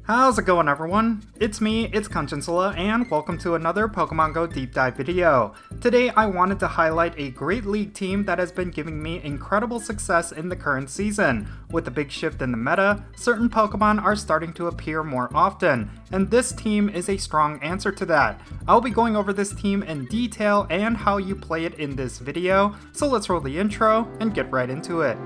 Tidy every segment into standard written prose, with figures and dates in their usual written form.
How's it going, everyone? It's me, it's Jinsula, and welcome to another Pokemon Go deep dive video. Today I wanted to highlight a great league team that has been giving me incredible success in the current season. With the big shift in the meta, certain Pokemon are starting to appear more often, and this team is a strong answer to that. I'll be going over this team in detail and how you play it in this video, so let's roll the intro and get right into it.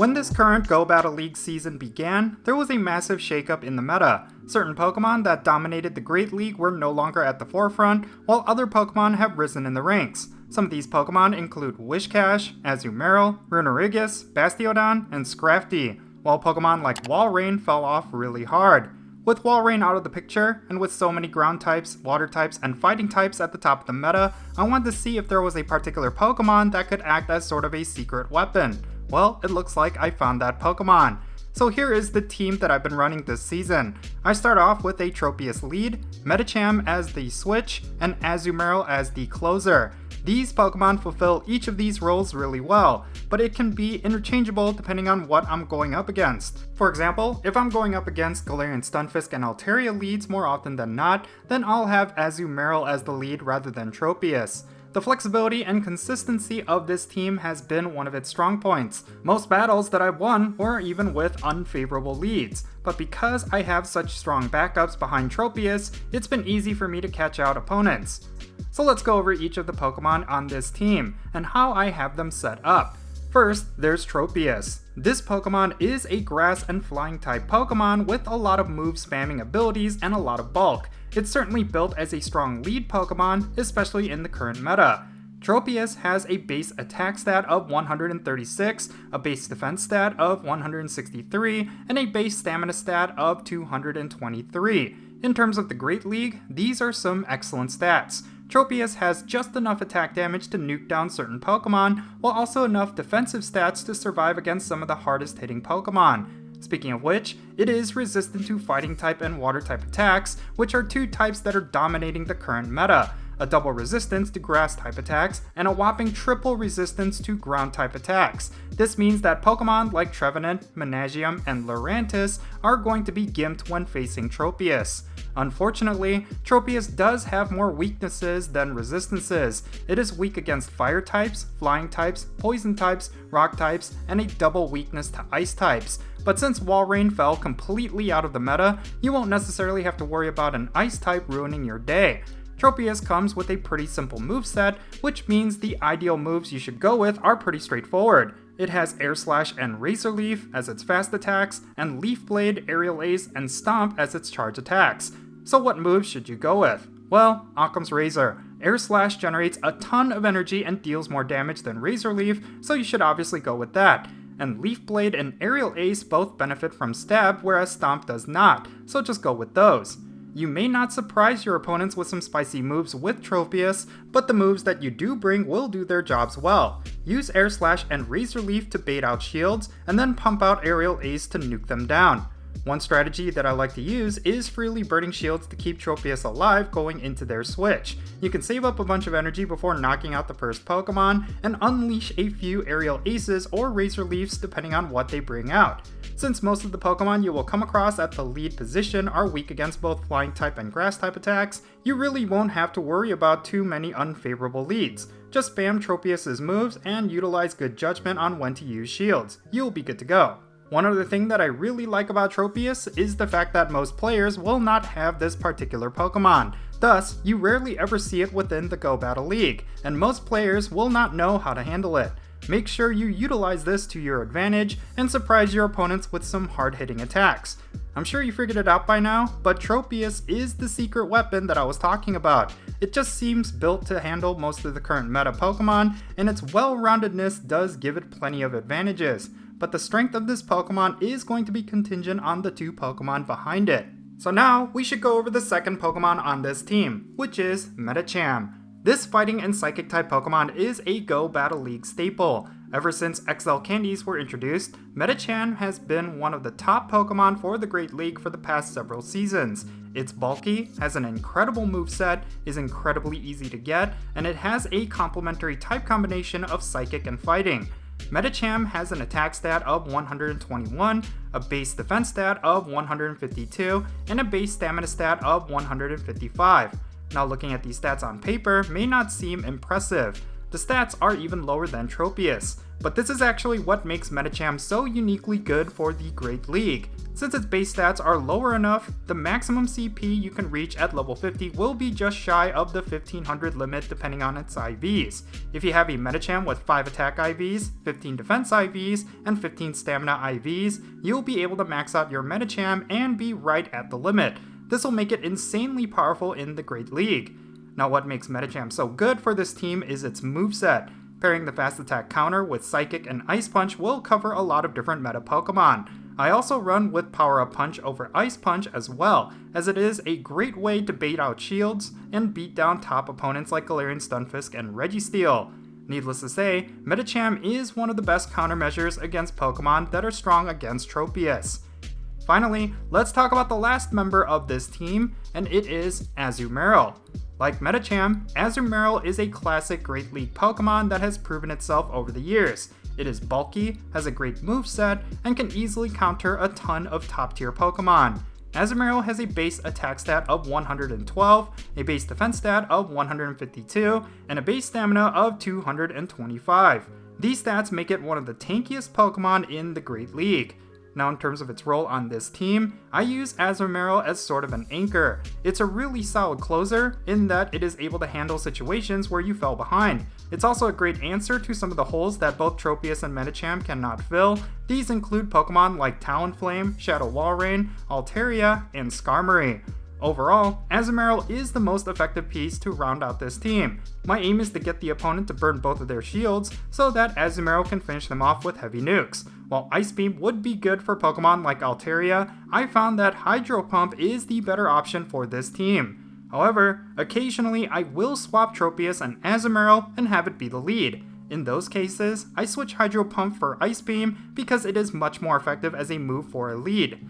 When this current Go Battle League season began, there was a massive shakeup in the meta. Certain Pokemon that dominated the Great League were no longer at the forefront, while other Pokemon have risen in the ranks. Some of these Pokemon include Whiscash, Azumarill, Runerigus, Bastiodon, and Scrafty, while Pokemon like Walrein fell off really hard. With Walrein out of the picture, and with so many ground types, water types, and fighting types at the top of the meta, I wanted to see if there was a particular Pokemon that could act as sort of a secret weapon. Well, it looks like I found that Pokemon. So here is the team that I've been running this season. I start off with a Tropius lead, Medicham as the switch, and Azumarill as the closer. These Pokemon fulfill each of these roles really well, but it can be interchangeable depending on what I'm going up against. For example, if I'm going up against Galarian Stunfisk and Altaria leads more often than not, then I'll have Azumarill as the lead rather than Tropius. The flexibility and consistency of this team has been one of its strong points. Most battles that I've won were even with unfavorable leads, but because I have such strong backups behind Tropius, it's been easy for me to catch out opponents. So let's go over each of the Pokemon on this team, and how I have them set up. First, there's Tropius. This Pokemon is a grass and flying type Pokemon with a lot of move spamming abilities and a lot of bulk. It's certainly built as a strong lead Pokemon, especially in the current meta. Tropius has a base attack stat of 136, a base defense stat of 163, and a base stamina stat of 223. In terms of the Great League, these are some excellent stats. Tropius has just enough attack damage to nuke down certain Pokemon, while also enough defensive stats to survive against some of the hardest hitting Pokemon. Speaking of which, it is resistant to fighting type and water type attacks, which are two types that are dominating the current meta. A double resistance to grass type attacks, and a whopping triple resistance to ground type attacks. This means that Pokemon like Trevenant, Menagium, and Lurantis are going to be gimped when facing Tropius. Unfortunately, Tropius does have more weaknesses than resistances. It is weak against fire types, flying types, poison types, rock types, and a double weakness to ice types. But since Walrein fell completely out of the meta, you won't necessarily have to worry about an ice type ruining your day. Tropius comes with a pretty simple moveset, which means the ideal moves you should go with are pretty straightforward. It has Air Slash and Razor Leaf as its fast attacks, and Leaf Blade, Aerial Ace, and Stomp as its charge attacks. So what moves should you go with? Well, Occam's Razor. Air Slash generates a ton of energy and deals more damage than Razor Leaf, so you should obviously go with that. And Leaf Blade and Aerial Ace both benefit from Stab, whereas Stomp does not, so just go with those. You may not surprise your opponents with some spicy moves with Tropius, but the moves that you do bring will do their jobs well. Use Air Slash and Razor Leaf to bait out shields, and then pump out Aerial Ace to nuke them down. One strategy that I like to use is freely burning shields to keep Tropius alive going into their switch. You can save up a bunch of energy before knocking out the first Pokemon, and unleash a few Aerial Aces or Razor Leafs depending on what they bring out. Since most of the Pokemon you will come across at the lead position are weak against both flying type and grass type attacks, you really won't have to worry about too many unfavorable leads. Just spam Tropius's moves and utilize good judgment on when to use shields. You'll be good to go. One other thing that I really like about Tropius is the fact that most players will not have this particular Pokemon. Thus, you rarely ever see it within the Go Battle League, and most players will not know how to handle it. Make sure you utilize this to your advantage and surprise your opponents with some hard-hitting attacks. I'm sure you figured it out by now, but Tropius is the secret weapon that I was talking about. It just seems built to handle most of the current meta Pokemon, and its well-roundedness does give it plenty of advantages. But the strength of this Pokemon is going to be contingent on the two Pokemon behind it. So now, we should go over the second Pokemon on this team, which is Medicham. This fighting and psychic type Pokemon is a Go Battle League staple. Ever since XL Candies were introduced, Medicham has been one of the top Pokemon for the Great League for the past several seasons. It's bulky, has an incredible moveset, is incredibly easy to get, and it has a complementary type combination of Psychic and Fighting. Medicham has an attack stat of 121, a base defense stat of 152, and a base stamina stat of 155. Now looking at these stats on paper may not seem impressive. The stats are even lower than Tropius, but this is actually what makes Medicham so uniquely good for the Great League. Since its base stats are lower enough, the maximum CP you can reach at level 50 will be just shy of the 1500 limit depending on its IVs. If you have a Medicham with 5 attack IVs, 15 defense IVs, and 15 stamina IVs, you'll be able to max out your Medicham and be right at the limit. This will make it insanely powerful in the Great League. Now what makes Medicham so good for this team is its moveset. Pairing the fast attack counter with Psychic and Ice Punch will cover a lot of different meta Pokemon. I also run with Power Up Punch over Ice Punch as well, as it is a great way to bait out shields and beat down top opponents like Galarian Stunfisk and Registeel. Needless to say, Medicham is one of the best countermeasures against Pokemon that are strong against Tropius. Finally, let's talk about the last member of this team, and it is Azumarill. Like Medicham, Azumarill is a classic Great League Pokemon that has proven itself over the years. It is bulky, has a great moveset, and can easily counter a ton of top tier Pokemon. Azumarill has a base attack stat of 112, a base defense stat of 152, and a base stamina of 225. These stats make it one of the tankiest Pokemon in the Great League. Now in terms of its role on this team, I use Azumarill as sort of an anchor. It's a really solid closer in that it is able to handle situations where you fell behind. It's also a great answer to some of the holes that both Tropius and Medicham cannot fill. These include Pokemon like Talonflame, Shadow Walrein, Altaria, and Skarmory. Overall, Azumarill is the most effective piece to round out this team. My aim is to get the opponent to burn both of their shields so that Azumarill can finish them off with heavy nukes. While Ice Beam would be good for Pokemon like Altaria, I found that Hydro Pump is the better option for this team. However, occasionally I will swap Tropius and Azumarill and have it be the lead. In those cases, I switch Hydro Pump for Ice Beam because it is much more effective as a move for a lead.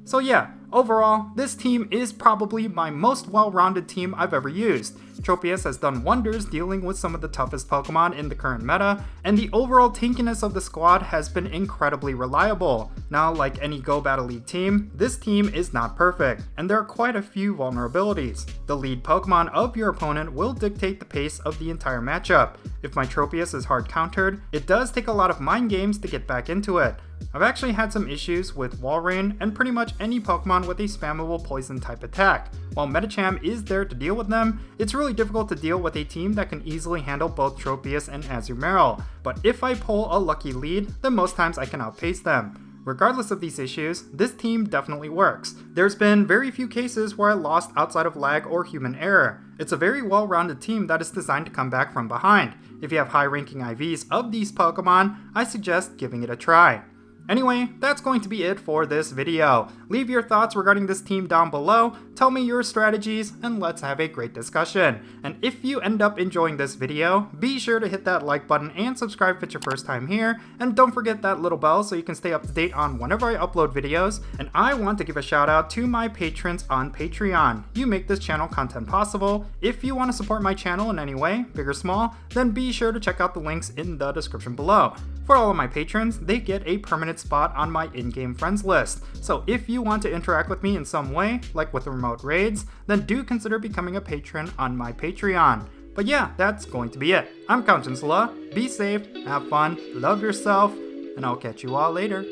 So yeah, overall, this team is probably my most well-rounded team I've ever used. Tropius has done wonders dealing with some of the toughest Pokemon in the current meta, and the overall tankiness of the squad has been incredibly reliable. Now, like any Go Battle League team, this team is not perfect, and there are quite a few vulnerabilities. The lead Pokemon of your opponent will dictate the pace of the entire matchup. If my Tropius is hard countered, it does take a lot of mind games to get back into it. I've actually had some issues with Walrein and pretty much any Pokemon with a spammable poison type attack. While Medicham is there to deal with them, it's really difficult to deal with a team that can easily handle both Tropius and Azumarill, but if I pull a lucky lead, then most times I can outpace them. Regardless of these issues, this team definitely works. There's been very few cases where I lost outside of lag or human error. It's a very well-rounded team that is designed to come back from behind. If you have high-ranking IVs of these Pokemon, I suggest giving it a try. Anyway, that's going to be it for this video. Leave your thoughts regarding this team down below, tell me your strategies, and let's have a great discussion. And if you end up enjoying this video, be sure to hit that like button and subscribe if it's your first time here, and don't forget that little bell so you can stay up to date on whenever I upload videos. And I want to give a shout out to my patrons on Patreon. You make this channel content possible. If you want to support my channel in any way, big or small, then be sure to check out the links in the description below. For all of my patrons, they get a permanent spot on my in-game friends list. So if you want to interact with me in some way, like with remote raids, then do consider becoming a patron on my Patreon. But yeah, that's going to be it. I'm Jinsula. Be safe, have fun, love yourself, and I'll catch you all later.